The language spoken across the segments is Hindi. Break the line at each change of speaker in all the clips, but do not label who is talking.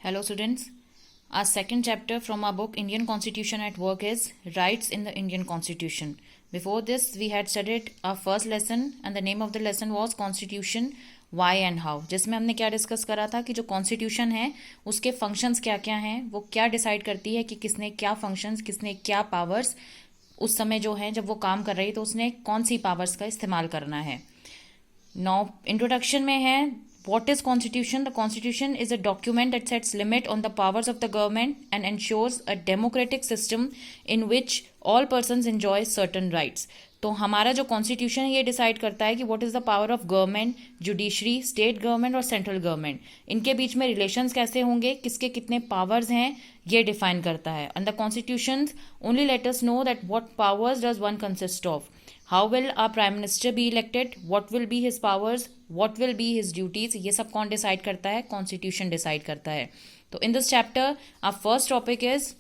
Hello students. Our second chapter from our book Indian Constitution at Work is Rights in the Indian Constitution. Before this we had studied our first lesson and the name of the lesson was Constitution Why and How, जिसमें हमने क्या डिस्कस करा था कि जो कॉन्स्टिट्यूशन है उसके फंक्शंस क्या क्या हैं, वो क्या डिसाइड करती है कि किसने क्या फंक्शंस, किसने क्या पावर्स उस समय जो है जब वो काम कर रही तो उसने कौन सी पावर्स का इस्तेमाल करना है. नाउ इंट्रोडक्शन में है what is constitution. The constitution is a document that sets limit on the powers of the government and ensures a democratic system in which all persons enjoy certain rights. तो हमारा जो कॉन्स्टिट्यूशन है ये डिसाइड करता है कि what is the power of government, judiciary, state government और सेंट्रल गवर्नमेंट, इनके बीच में रिलेशंस कैसे होंगे, किसके कितने पावर्स हैं, ये डिफाइन करता है. And the constitution only let us know that what powers does one consist of. How will our prime minister be elected, what will be his powers, what will be his duties, ये सब कौन डिसाइड करता है? कॉन्स्टिट्यूशन डिसाइड करता है. तो in this chapter our first topic is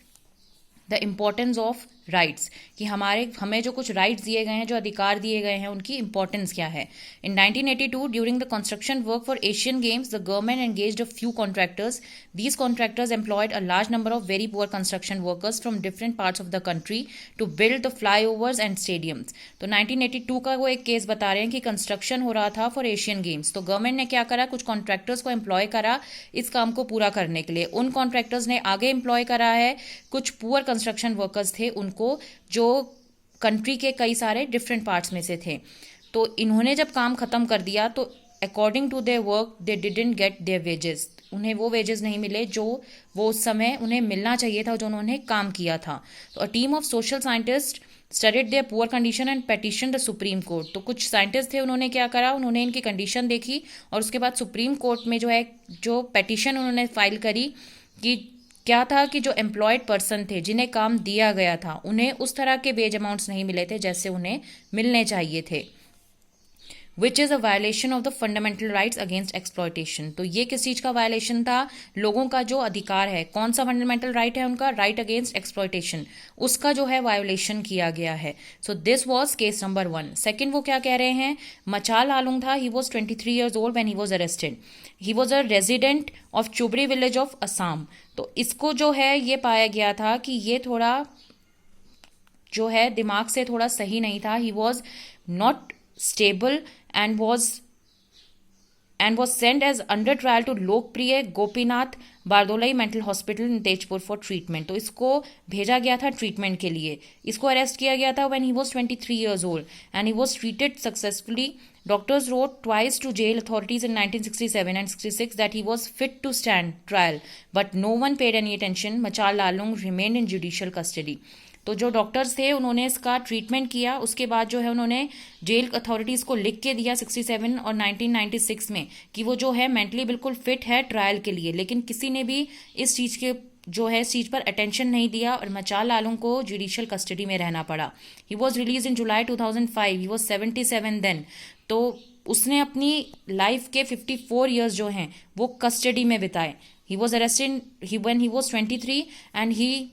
the importance of rights, कि हमें जो कुछ राइट्स दिए गए हैं, जो अधिकार दिए गए हैं, उनकी इंपॉर्टेंस क्या है. In 1982 during the construction work for Asian games the government engaged a few contractors. These contractors employed a large number of very poor construction workers from different parts of the country to build the flyovers and stadiums. तो 1982 का वो एक केस बता रहे हैं कि कंस्ट्रक्शन हो रहा था फॉर एशियन गेम्स. तो गवर्नमेंट ने क्या करा, कुछ कॉन्ट्रैक्टर्स को एम्प्लॉय करा इस काम को पूरा करने के लिए. उन कॉन्ट्रैक्टर्स ने आगे एम्प्लॉय करा है कुछ पुअर कंस्ट्रक्शन वर्कर्स थे उनको, जो कंट्री के कई सारे डिफरेंट पार्ट्स में से थे. तो इन्होंने जब काम खत्म कर दिया तो according to their work they didn't get their wages. उन्हें वो वेजेस नहीं मिले जो वो उस समय उन्हें मिलना चाहिए था, जो उन्होंने काम किया था. तो a team of social scientist studied their poor condition and petition the supreme court. तो कुछ साइंटिस्ट थे, उन्होंने क्या करा, उन्होंने इनकी कंडीशन देखी और उसके बाद सुप्रीम कोर्ट में जो है जो पेटिशन उन्होंने फाइल करी कि क्या था कि जो एम्प्लॉयड पर्सन थे, जिन्हें काम दिया गया था, उन्हें उस तरह के वेज अमाउंट्स नहीं मिले थे जैसे उन्हें मिलने चाहिए थे, which is a violation of the fundamental rights against exploitation. तो ये किस चीज़ का वायलेशन था? लोगों का जो अधिकार है, कौन सा फंडामेंटल राइट है उनका? राइट अगेंस्ट एक्सप्लॉयटेशन, उसका जो है वायोलेशन किया गया है. So this was case number 1. Second वो क्या कह रहे हैं, मचाल आलुंग था, he was 23 years old when he was arrested. He was a resident of Chubari village of Assam. तो इसको जो है ये पाया गया था कि ये थोड़ा जो है दिमाग से थोड़ा सही नहीं था. He was not stable and was sent as under trial to Lokopriya Gopinath Bordoloi mental hospital in Tezpur for treatment. तो इसको भेजा गया था ट्रीटमेंट के लिए. इसको अरेस्ट किया गया था when he was 23 years old and he was treated successfully. Doctors wrote twice to jail authorities in 1967 and 66 that he was fit to stand trial, but no one paid any attention. Machal Lalung remained in judicial custody. तो जो डॉक्टर्स थे उन्होंने इसका ट्रीटमेंट किया, उसके बाद जो है उन्होंने जेल अथॉरिटीज़ को लिख के दिया 67 और 1996 में कि वो जो है मेंटली बिल्कुल फिट है ट्रायल के लिए, लेकिन किसी ने भी इस चीज़ के जो है इस चीज़ पर अटेंशन नहीं दिया और मचाल आलम को जुडिशियल कस्टडी में रहना पड़ा. He was release in July 2005. He was 77 then. तो उसने अपनी लाइफ के 54 ईयर्स जो हैं वो कस्टडी में बिताए. ही was arrested when he was 23 and he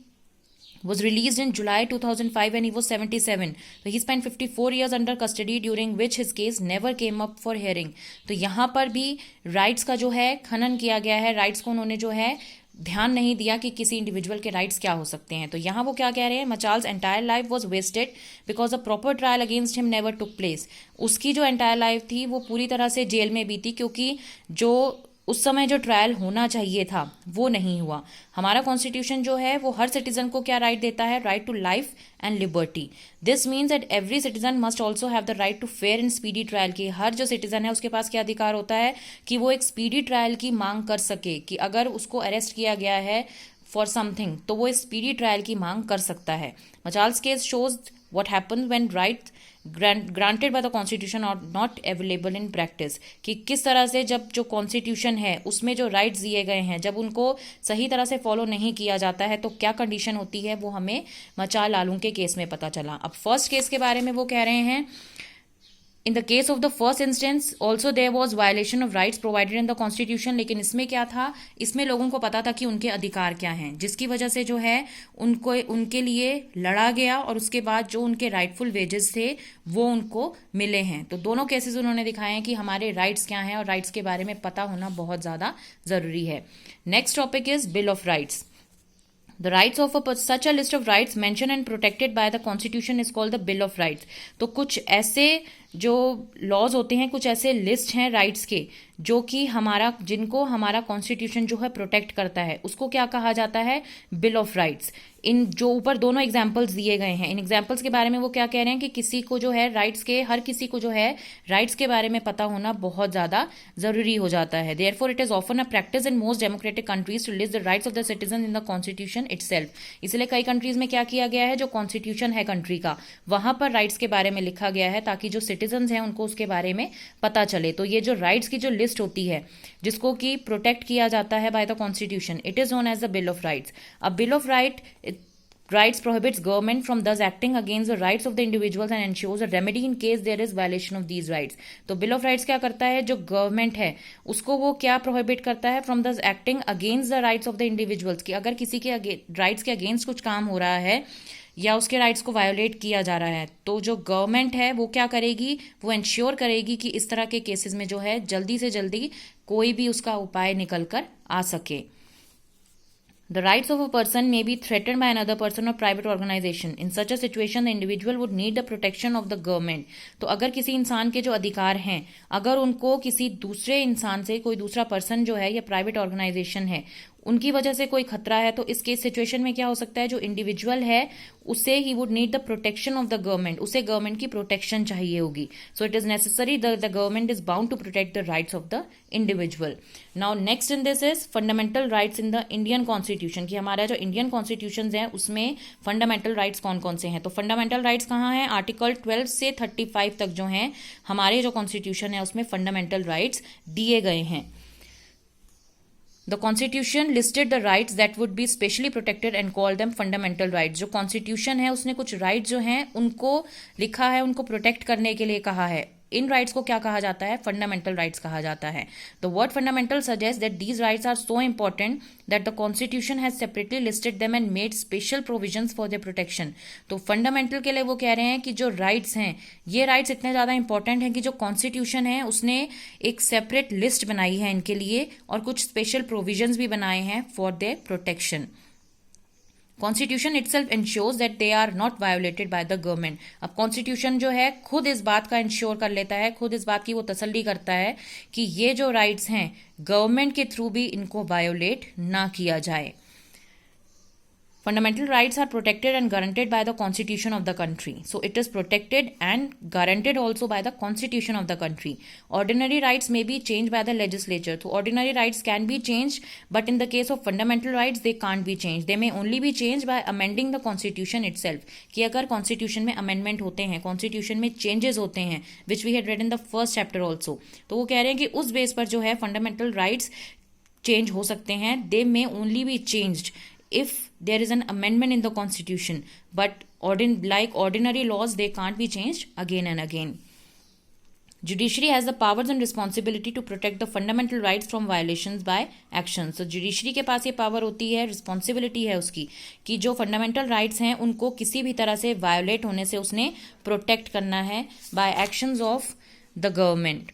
was released in July 2005 when he was 77. So he spent 54 years under custody during which his case never came up for hearing. तो यहाँ पर भी राइट्स का जो है खनन किया गया है, राइट्स को उन्होंने जो है ध्यान नहीं दिया कि किसी इंडिविजुअल के राइट्स क्या हो सकते हैं. तो यहाँ वो क्या कह रहे हैं, Machal's entire life was wasted because a proper trial against him never took place. उसकी जो एंटायर लाइफ थी वो पूरी तरह से जेल में बीती, क्योंकि जो उस समय जो ट्रायल होना चाहिए था वो नहीं हुआ. हमारा कॉन्स्टिट्यूशन जो है वो हर सिटीजन को क्या राइट देता है, right to life and liberty. This means that every citizen must also have the right to fair and speedy trial. की हर जो सिटीजन है उसके पास क्या अधिकार होता है कि वो एक स्पीडी ट्रायल की मांग कर सके, कि अगर उसको अरेस्ट किया गया है फॉर समथिंग तो वो स्पीडी ट्रायल की मांग कर सकता है. Machal's case shows what happens when rights granted by the constitution are not available in practice. कि किस तरह से जब जो कॉन्स्टिट्यूशन है उसमें जो राइट्स दिए गए हैं जब उनको सही तरह से फॉलो नहीं किया जाता है तो क्या कंडीशन होती है, वो हमें मचाल आलू के केस में पता चला. अब फर्स्ट केस के बारे में वो कह रहे हैं, in the case of the first instance also there was violation of rights provided in the constitution, लेकिन इसमें क्या था, इसमें लोगों को पता था कि उनके अधिकार क्या हैं, जिसकी वजह से जो है उनको उनके लिए लड़ा गया और उसके बाद जो उनके राइटफुल वेजेस थे वो उनको मिले हैं। तो दोनों केसेस उन्होंने दिखाए हैं कि हमारे राइट्स क्या हैं और राइट्स के बारे में पता होना बहुत ज़्यादा ज़रूरी है। Next topic is bill of rights. The rights of such a list of rights mentioned and protected by the Constitution is called the Bill of Rights। तो कुछ ऐसे जो लॉज होते हैं, कुछ ऐसे लिस्ट हैं राइट्स के जो कि जिनको हमारा कॉन्स्टिट्यूशन जो है प्रोटेक्ट करता है, उसको क्या कहा जाता है, बिल ऑफ राइट्स। इन जो ऊपर दोनों एग्जाम्पल्स दिए गए हैं, इन एग्जाम्पल्स के बारे में वो क्या कह रहे हैं कि किसी को जो है राइट्स के, हर किसी को जो है राइट्स के बारे में पता होना बहुत ज्यादा जरूरी हो जाता है। Therefore it is often a practice in most democratic countries to list the rights of the citizen in the constitution itself. इसलिए कई कंट्रीज में क्या किया गया है, जो कॉन्स्टिट्यूशन है कंट्री का, वहां पर राइट्स के बारे में लिखा गया है ताकि जो सिटीजन हैं उनको उसके बारे में पता चले। तो ये जो राइट्स की जो लिस्ट होती है जिसको कि प्रोटेक्ट किया जाता है by the constitution, it is known as the bill of rights. A bill of rights prohibits government from thus acting against the rights of the individuals and ensures a remedy in case there is violation of these rights। तो बिल ऑफ राइट्स क्या करता है, जो गवर्नमेंट है उसको वो क्या प्रोहिबिट करता है, फ्रॉम दस acting against the rights of the individuals, की अगर किसी के राइट्स के अगेंस्ट कुछ काम हो रहा है या उसके राइट्स को वायोलेट किया जा रहा है, तो जो गवर्नमेंट है वो क्या करेगी, वो इंश्योर करेगी कि इस तरह के केसेस में जो है जल्दी से जल्दी कोई भी उसका उपाय निकल कर आ सके। The rights of a person may be threatened by another person or private organization. In such a situation, the individual would need the protection of the government। तो अगर किसी इंसान के जो अधिकार हैं, अगर उनको किसी दूसरे इंसान से, कोई दूसरा पर्सन जो है या प्राइवेट ऑर्गेनाइजेशन है, उनकी वजह से कोई खतरा है, तो इस केस सिचुएशन में क्या हो सकता है, जो इंडिविजुअल है उसे he would need the protection of the government, उसे गवर्नमेंट की प्रोटेक्शन चाहिए होगी। So it is necessary the government is bound to protect the rights of the individual. Now next in this is fundamental rights in the Indian constitution, कि हमारा जो इंडियन कॉन्स्टिट्यूशन है उसमें फंडामेंटल राइट्स कौन कौन से हैं। तो फंडामेंटल राइट्स कहाँ हैं, आर्टिकल 12 से 35 तक जो हैं हमारे जो कॉन्स्टिट्यूशन है उसमें फंडामेंटल राइट्स दिए गए हैं। The Constitution listed the rights that would be specially protected and called them fundamental rights। जो Constitution है उसने कुछ rights जो हैं उनको लिखा है, उनको protect करने के लिए कहा है। इन राइट्स को क्या कहा जाता है, फंडामेंटल राइट्स कहा जाता है। The word fundamental suggest that these rights are so important that the constitution has separately listed them and made special provisions for their protection. तो फंडामेंटल के लिए वो कह रहे हैं कि जो राइट्स हैं, ये राइट्स इतने ज्यादा इंपॉर्टेंट हैं कि जो कॉन्स्टिट्यूशन है उसने एक सेपरेट लिस्ट बनाई है इनके लिए और कुछ स्पेशल प्रोविजंस भी बनाए हैं for their protection. Constitution itself ensures that they are not violated by the government. अब कॉन्स्टिट्यूशन जो है खुद इस बात का इंश्योर कर लेता है, खुद इस बात की वो तसल्ली करता है कि ये जो राइट्स हैं गवर्नमेंट के थ्रू भी इनको वायोलेट ना किया जाए। Fundamental rights are protected and guaranteed by the constitution of the country. So it is protected and guaranteed also by the constitution of the country. Ordinary rights may be changed by the legislature. So ordinary rights can be changed, but in the case of fundamental rights, they can't be changed. They may only be changed by amending the constitution itself. कि अगर constitution में amendment होते हैं, constitution में changes होते हैं, which we had read in the first chapter also. तो वो कह रहे हैं कि उस बेस पर जो है fundamental rights change हो सकते हैं. They may only be changed if there is an amendment in the constitution, but like ordinary laws, they can't be changed again and again. Judiciary has the powers and responsibility to protect the fundamental rights from violations by action. So judiciary के पास ये पावर होती है, रिस्पॉन्सिबिलिटी है उसकी कि जो फंडामेंटल राइट्स हैं उनको किसी भी तरह से वायोलेट होने से उसने प्रोटेक्ट करना है by actions of the government.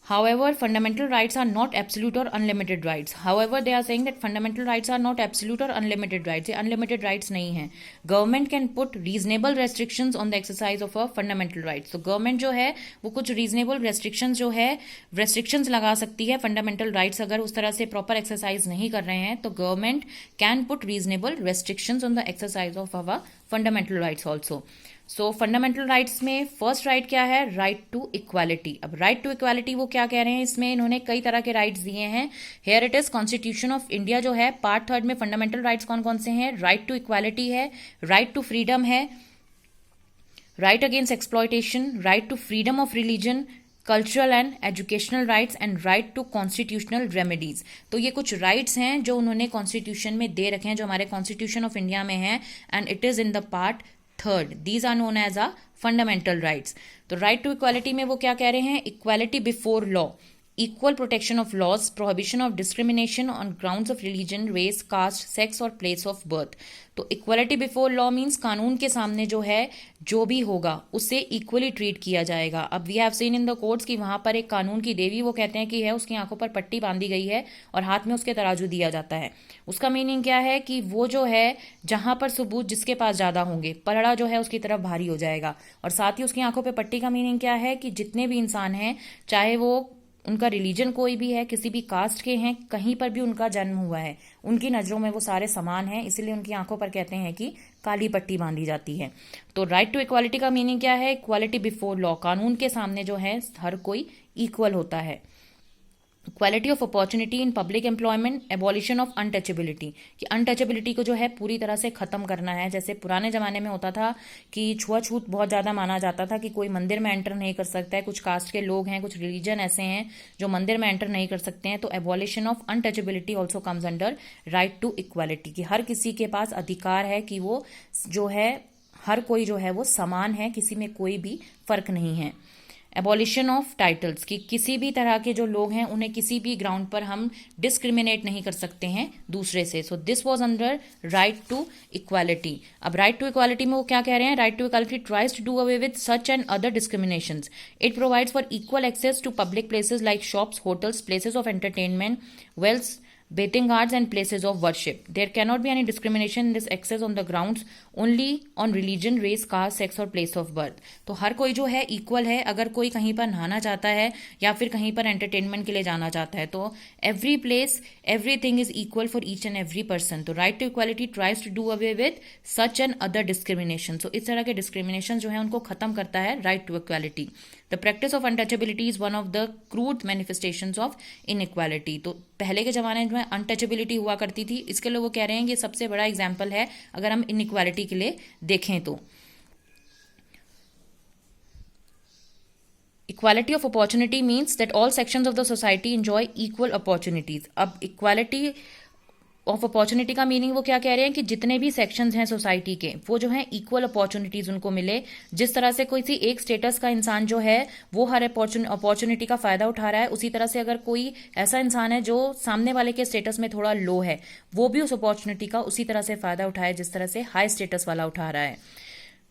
However, fundamental rights are not absolute or unlimited rights. However, they are saying that fundamental rights are not absolute or unlimited rights. ये unlimited rights नहीं हैं. Government can put reasonable restrictions on the exercise of a fundamental rights. So government जो है वो कुछ reasonable restrictions जो है restrictions लगा सकती है fundamental rights अगर उस तरह से proper exercise नहीं कर रहे हैं तो government can put reasonable restrictions on the exercise of our fundamental rights also. So fundamental rights में फर्स्ट राइट क्या है, राइट टू इक्वालिटी। अब राइट टू इक्वालिटी वो क्या कह रहे हैं, इसमें इन्होंने कई तरह के राइट्स दिए हैं। Here it is constitution of India जो है पार्ट 3 में फंडामेंटल राइट्स कौन कौन से हैं, राइट टू इक्वालिटी है, राइट टू फ्रीडम है, right against exploitation, right to freedom of religion, cultural and educational rights and right to constitutional remedies. तो ये कुछ राइट्स हैं जो उन्होंने कॉन्स्टिट्यूशन में दे रखे हैं, जो हमारे कॉन्स्टिट्यूशन ऑफ इंडिया में है, and it is in the part third, these are known as a fundamental rights. तो राइट टू इक्वालिटी में वो क्या कह रहे हैं, equality before law, equal protection of laws, prohibition of discrimination on grounds of religion, race, caste, sex और place of birth। तो इक्वालिटी बिफोर लॉ मीन्स कानून के सामने जो है जो भी होगा उससे इक्वली ट्रीट किया जाएगा। अब we have seen in the courts कि वहां पर एक कानून की देवी वो कहते हैं कि है, उसकी आंखों पर पट्टी बांधी गई है और हाथ में उसके तराजू दिया जाता है। उसका मीनिंग क्या है कि वो जो है जहां पर सबूत जिसके पास ज्यादा होंगे पलड़ा जो है उसकी तरफ भारी हो जाएगा। और साथ ही उसकी आंखों पर पट्टी का मीनिंग क्या है कि जितने भी इंसान हैं, चाहे वो उनका रिलीजन कोई भी है, किसी भी कास्ट के हैं, कहीं पर भी उनका जन्म हुआ है, उनकी नजरों में वो सारे समान हैं, इसीलिए उनकी आंखों पर कहते हैं कि काली पट्टी बांधी जाती है। तो राइट टू इक्वालिटी का मीनिंग क्या है, इक्वालिटी बिफोर लॉ, कानून के सामने जो है हर कोई इक्वल होता है। Equality of opportunity in public employment, abolition of untouchability, कि अनटचेबिलिटी को जो है पूरी तरह से खत्म करना है। जैसे पुराने जमाने में होता था कि छुआछूत बहुत ज्यादा माना जाता था कि कोई मंदिर में एंटर नहीं कर सकता है, कुछ कास्ट के लोग हैं, कुछ रिलीजन ऐसे हैं जो मंदिर में एंटर नहीं कर सकते हैं। तो abolition of untouchability also comes under right to equality, कि हर किसी के पास अधिकार है कि वो जो है हर कोई जो है वो समान है, किसी में कोई भी फर्क नहीं है। एबॉलिशन ऑफ टाइटल्स, कि किसी भी तरह के जो लोग हैं उन्हें किसी भी ग्राउंड पर हम डिस्क्रिमिनेट नहीं कर सकते हैं दूसरे से। So this was under right to equality. अब राइट टू इक्वालिटी में वो क्या कह रहे हैं, right to equality tries to do away with such and other discriminations. It provides for equal access to public places like shops, hotels, places of entertainment, wells, bathing guards and places of worship. There cannot be any discrimination in this access on the grounds only on religion, race, caste, sex और place of birth। तो हर कोई जो है इक्वल है। अगर कोई कहीं पर नहाना चाहता है या फिर कहीं पर एंटरटेनमेंट के लिए जाना चाहता है तो every place, everything is equal for each and every person. तो right to equality tries to do away with such and other discrimination. So इस तरह के डिस्क्रिमिनेशन जो है उनको खत्म करता है right to equality. The practice of untouchability is one of the crude manifestations of inequality. तो पहले के जमाने में अनटचेबिलिटी हुआ करती थी, इसके लिए वो कह रहे हैं कि सबसे बड़ा एग्जाम्पल है अगर हम इनइक्वालिटी के लिए देखें तो। Equality of opportunity means that all sections of the society enjoy equal opportunities. अब इक्वालिटी ऑफ अपॉर्चुनिटी का मीनिंग वो क्या कह रहे हैं कि जितने भी सेक्शंस हैं सोसाइटी के वो जो है इक्वल अपॉर्चुनिटीज उनको मिले। जिस तरह से कोई सी एक स्टेटस का इंसान जो है वो हर अपॉर्चुनिटी का फायदा उठा रहा है, उसी तरह से अगर कोई ऐसा इंसान है जो सामने वाले के स्टेटस में थोड़ा लो है, वो भी उस अपॉर्चुनिटी का उसी तरह से फायदा उठाए जिस तरह से हाई स्टेटस वाला उठा रहा है।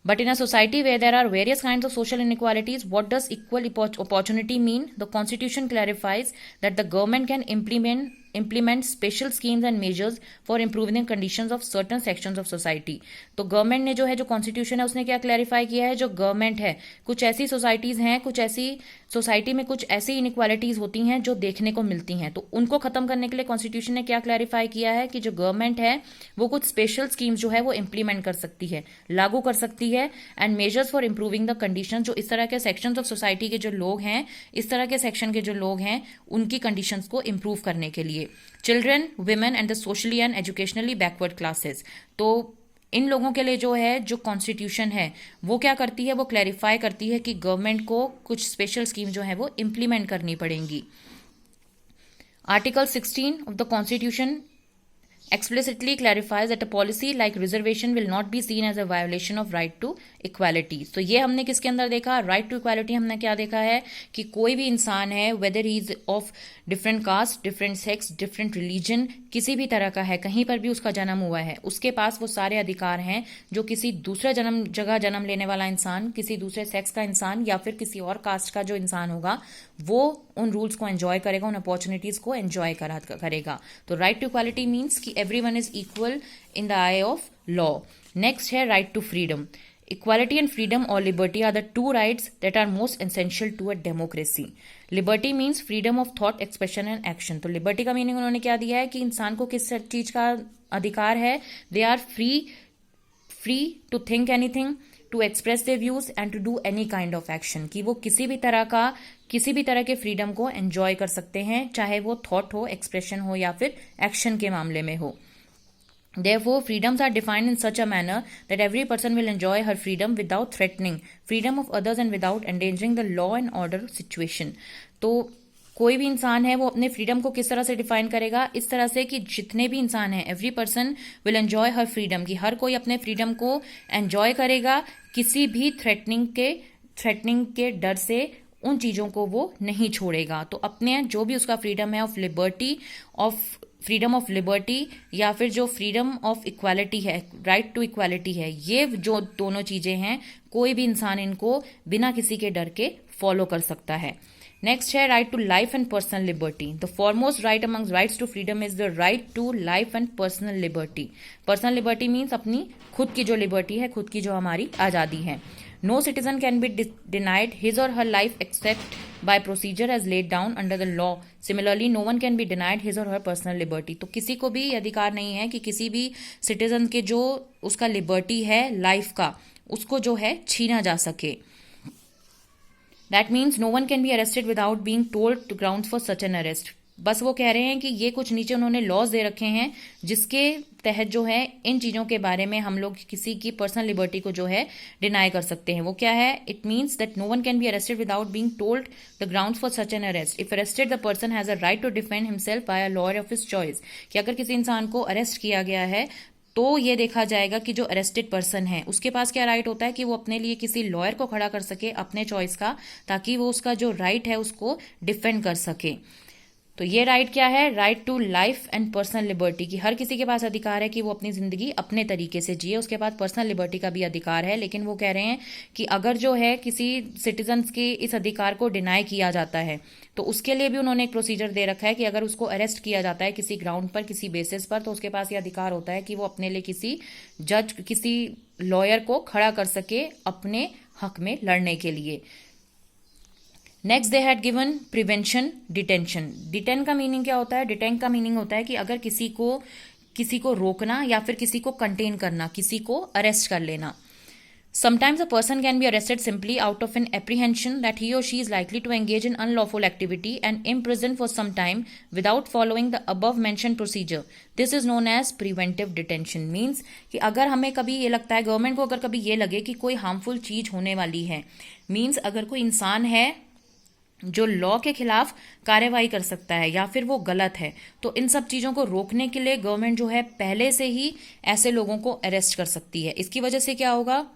But in a society where there are various kinds of social inequalities, what does equal opportunity mean? The Constitution clarifies that the government can implement special schemes and measures for improving the conditions of certain sections of society। तो गवर्नमेंट ने जो है, जो कॉन्स्टिट्यूशन है उसने क्या क्लैरिफाई किया है, जो गवर्नमेंट है कुछ ऐसी सोसाइटीज हैं, कुछ ऐसी सोसाइटी में कुछ ऐसी इनइक्वालिटीज होती हैं जो देखने को मिलती हैं, तो उनको खत्म करने के लिए कॉन्स्टिट्यूशन ने क्या क्लैरिफाई किया है कि जो गवर्नमेंट है वो कुछ स्पेशल स्कीम्स जो है वो इंप्लीमेंट कर सकती है, लागू कर सकती है, and measures for improving the condition, जो इस तरह के सेक्शंस ऑफ सोसाइटी के जो लोग हैं, इस तरह के सेक्शन के जो लोग हैं उनकी कंडीशंस को इंप्रूव करने के लिए। Children, women and the socially and educationally backward classes, तो इन लोगों के लिए जो है जो कॉन्स्टिट्यूशन है वो क्या करती है, वो क्लैरिफाई करती है कि गवर्नमेंट को कुछ स्पेशल स्कीम जो है वो इंप्लीमेंट करनी पड़ेंगी। Article 16 of the constitution explicitly clarifies that a policy like reservation will not be seen as a violation of right to equality। तो ये हमने किसके अंदर देखा, राइट टू इक्वालिटी हमने क्या देखा है कि कोई भी इंसान है, weather he is of different caste, different sex, different religion, किसी भी तरह का है, कहीं पर भी उसका जन्म हुआ है, उसके पास वो सारे अधिकार हैं जो किसी दूसरे जगह जन्म लेने वाला इंसान, किसी दूसरे सेक्स का इंसान या फिर किसी और कास्ट का जो इंसान होगा वो उन रूल्स को एंजॉय करेगा, उन अपॉर्चुनिटीज को एंजॉय करेगा। तो राइट टू इक्वालिटी मीन्स कि everyone is equal in the eye of law। Next है right to freedom। Equality and freedom or liberty are the two rights that are most essential to a democracy। Liberty means freedom of thought, expression and action। तो liberty का मीनिंग उन्होंने क्या दिया है कि इंसान को किस चीज का अधिकार है, they are free to think anything, to express their views and to do any kind of action। कि वो किसी भी तरह के फ्रीडम को एंजॉय कर सकते हैं, चाहे वो थॉट हो, एक्सप्रेशन हो या फिर एक्शन के मामले में हो। Therefore, freedoms are defined in such a manner that every person will enjoy her freedom without threatening freedom of others and without endangering the law and order situation। तो कोई भी इंसान है वो अपने फ्रीडम को किस तरह से डिफाइन करेगा, इस तरह से कि जितने भी इंसान हैं, every person will enjoy her freedom, कि हर कोई अपने फ्रीडम को एंजॉय करेगा, किसी भी थ्रेटनिंग के डर से उन चीज़ों को वो नहीं छोड़ेगा। तो अपने जो भी उसका फ्रीडम है फ्रीडम ऑफ लिबर्टी या फिर जो फ्रीडम ऑफ इक्वालिटी है, राइट टू इक्वालिटी है, ये जो दोनों चीज़ें हैं कोई भी इंसान इनको बिना किसी के डर के फॉलो कर सकता है। नेक्स्ट है right to life and personal liberty. The foremost right among rights to freedom is the right to life and personal liberty. Personal liberty means अपनी खुद की जो लिबर्टी है, खुद की जो हमारी आज़ादी है। No citizen can be denied his or her life except by procedure as laid down under the law. Similarly, no one can be denied his or her personal liberty. तो किसी को भी अधिकार नहीं है कि किसी भी सिटीजन के जो उसका लिबर्टी है लाइफ का, उसको जो है छीना जा सके। That means no one can be arrested without being told the grounds for such an arrest. बस वो कह रहे हैं कि ये कुछ नीचे उन्होंने लॉज दे रखे हैं जिसके तहत जो है इन चीज़ों के बारे में हम लोग किसी की पर्सनल लिबर्टी को जो है डिनाई कर सकते हैं। वो क्या है? It means that no one can be arrested without being told the grounds for such an arrest. If arrested the person has a right to defend himself by a lawyer of his choice. कि अगर किसी इंसान को अरेस्ट किया गया है तो ये देखा जाएगा कि जो अरेस्टेड पर्सन है उसके पास क्या राइट होता है कि वो अपने लिए किसी लॉयर को खड़ा कर सके अपने चॉइस का, ताकि वो उसका जो राइट है उसको डिफेंड कर सके। तो ये राइट क्या है? Right to life and personal liberty, कि हर किसी के पास अधिकार है कि वो अपनी जिंदगी अपने तरीके से जिए, उसके पास पर्सनल लिबर्टी का भी अधिकार है। लेकिन वो कह रहे हैं कि अगर जो है किसी सिटीजन्स के इस अधिकार को डिनाई किया जाता है तो उसके लिए भी उन्होंने एक प्रोसीजर दे रखा है कि अगर उसको अरेस्ट किया जाता है किसी ग्राउंड पर, किसी बेसिस पर, तो उसके पास ये अधिकार होता है कि वो अपने लिए किसी जज, किसी लॉयर को खड़ा कर सके अपने हक में लड़ने के लिए। Next they had given prevention detention. Detain का मीनिंग क्या होता है? डिटेन का मीनिंग होता है कि अगर किसी को रोकना या फिर किसी को कंटेन करना, किसी को अरेस्ट कर लेना। Sometimes a person can be arrested simply out of an apprehension that he or she is likely to engage in unlawful activity and imprisoned for some time without following the above mentioned procedure. This is known as preventive detention. Means कि अगर हमें कभी ये लगता है, गवर्नमेंट को अगर कभी ये लगे कि कोई हार्मफुल चीज होने वाली है, मीन्स अगर कोई इंसान है जो लॉ के खिलाफ कार्रवाई कर सकता है या फिर वो गलत है, तो इन सब चीज़ों को रोकने के लिए गवर्नमेंट जो है पहले से ही ऐसे लोगों को अरेस्ट कर सकती है। इसकी वजह से क्या होगा?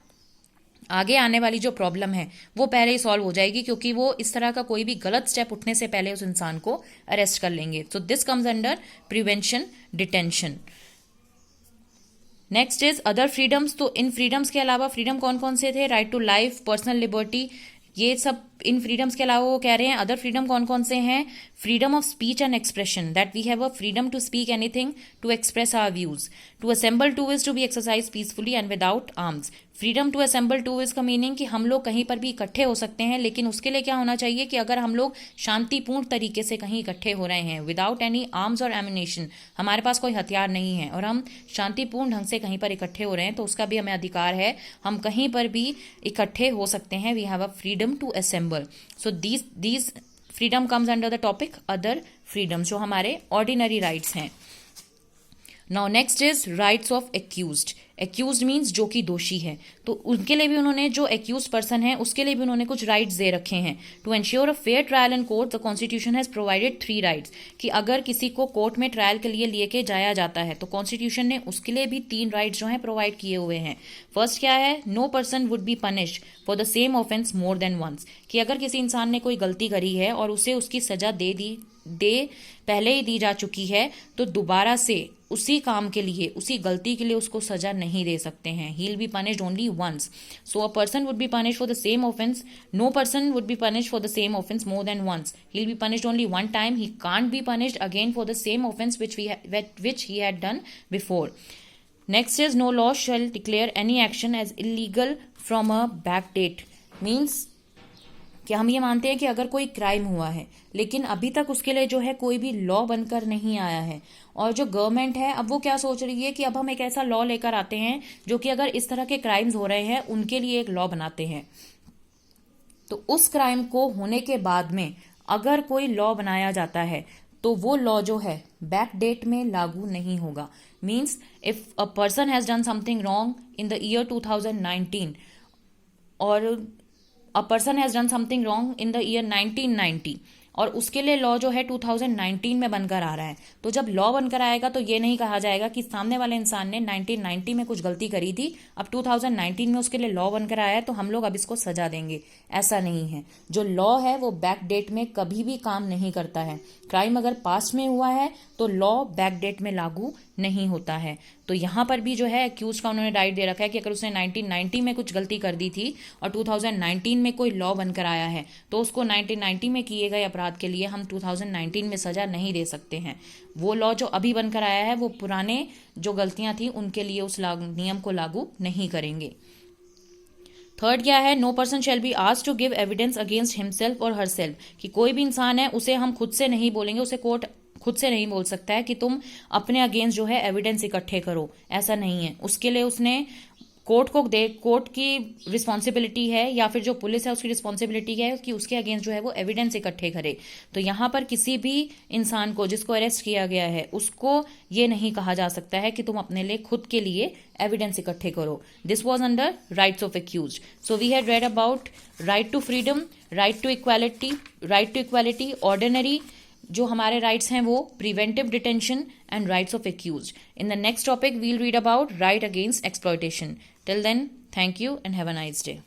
आगे आने वाली जो प्रॉब्लम है वो पहले ही सॉल्व हो जाएगी, क्योंकि वो इस तरह का कोई भी गलत स्टेप उठने से पहले उस इंसान को अरेस्ट कर लेंगे। So this comes under prevention detention. Next is other freedoms. तो इन फ्रीडम्स के अलावा फ्रीडम कौन कौन से थे? Right to life, personal liberty, ये सब इन फ्रीडम्स के अलावा वो कह रहे हैं अदर फ्रीडम कौन कौन से हैं? Freedom of speech and expression, that we have a freedom to speak anything, to express our views. To assemble to is to be exercise peacefully and without arms. Freedom to assemble to is का मीनिंग कि हम लोग कहीं पर भी इकट्ठे हो सकते हैं, लेकिन उसके लिए क्या होना चाहिए कि अगर हम लोग शांतिपूर्ण तरीके से कहीं इकट्ठे हो रहे हैं, विदाउट एनी आर्म्स और एमिनेशन, हमारे पास कोई हथियार नहीं है और हम शांतिपूर्ण ढंग से कहीं पर इकट्ठे हो रहे हैं, तो उसका भी हमें अधिकार है, हम कहीं पर भी इकट्ठे हो सकते हैं। We have a freedom to assemble. So these freedom comes under the topic other freedom, जो हमारे ऑर्डिनरी राइट्स हैं। Now next is rights of accused. Accused means जो कि दोषी है, तो उनके लिए भी उन्होंने, जो एक्यूज पर्सन है उसके लिए भी उन्होंने कुछ राइट्स दे रखे हैं। To ensure a fair trial in court the constitution has provided 3 rights, कि अगर किसी को कोर्ट में ट्रायल के लिए लेके जाया जाता है तो कॉन्स्टिट्यूशन ने उसके लिए भी 3 राइट्स जो है प्रोवाइड किए हुए हैं। फर्स्ट क्या है? No person would be punished for the same offence more than once, कि अगर किसी इंसान ने कोई गलती करी है और उसे उसकी सजा पहले ही दी जा चुकी है, तो दोबारा से उसी काम के लिए, उसी गलती के लिए उसको सजा नहीं दे सकते हैं। He will be punished only once. So a person would be punished for the same offence, no person would be punished for the same offence more than once. He will be punished only one time, he can't be punished again for the same offence which he had done before. Next is no law shall declare any action as illegal from a back date. Means कि हम ये मानते हैं कि अगर कोई क्राइम हुआ है लेकिन अभी तक उसके लिए जो है कोई भी लॉ बनकर नहीं आया है, और जो गवर्नमेंट है अब वो क्या सोच रही है कि अब हम एक ऐसा लॉ लेकर आते हैं जो कि अगर इस तरह के क्राइम्स हो रहे हैं उनके लिए एक लॉ बनाते हैं, तो उस क्राइम को होने के बाद में अगर कोई लॉ बनाया जाता है तो वो लॉ जो है बैक डेट में लागू नहीं होगा। Means if a person has done something wrong in the year 2019 और a person has done something wrong in the year 1990 और उसके लिए लॉ जो है 2019 में बनकर आ रहा है। तो जब लॉ बनकर आएगा तो ये नहीं कहा जाएगा कि सामने वाले इंसान ने 1990 में कुछ गलती करी थी, अब 2019 में उसके लिए लॉ बनकर आया है तो हम लोग अब इसको सजा देंगे। ऐसा नहीं है। जो लॉ है वो बैक डेट में कभी भी काम नहीं करता है। क्राइम अगर पास्ट में हुआ है तो लॉ बैक डेट में लागू नहीं होता है। तो यहाँ पर भी जो है एक्यूज का उन्होंने राइट दे रखा है कि अगर उसने 1990 में कुछ गलती कर दी थी और 2019 में कोई लॉ बनकर आया है तो उसको 1990 में किए गए अपराध के लिए हम 2019 में सजा नहीं दे सकते हैं। वो लॉ जो अभी बनकर आया है वो पुराने जो गलतियां थी उनके लिए उस नियम को लागू नहीं करेंगे। थर्ड क्या है, no person shall be asked to give evidence against himself और हरसेल्फ, कि कोई भी इंसान है उसे हम खुद से नहीं बोलेंगे, उसे कोर्ट खुद से नहीं बोल सकता है कि तुम अपने अगेंस्ट जो है एविडेंस इकट्ठे करो, ऐसा नहीं है। उसके लिए उसने कोर्ट की रिस्पॉन्सिबिलिटी है या फिर जो पुलिस है उसकी रिस्पॉन्सिबिलिटी है कि उसके अगेंस्ट जो है वो एविडेंस इकट्ठे करे। तो यहाँ पर किसी भी इंसान को जिसको अरेस्ट किया गया है उसको ये नहीं कहा जा सकता है कि तुम अपने लिए खुद के लिए एविडेंस इकट्ठे करो। This was under rights of accuse. So we had read about right to freedom, right to equality, ordinary जो हमारे राइट्स हैं वो, preventive detention and rights of accuse. In the next topic we'll read about right against exploitation. Till then, thank you and have a nice day.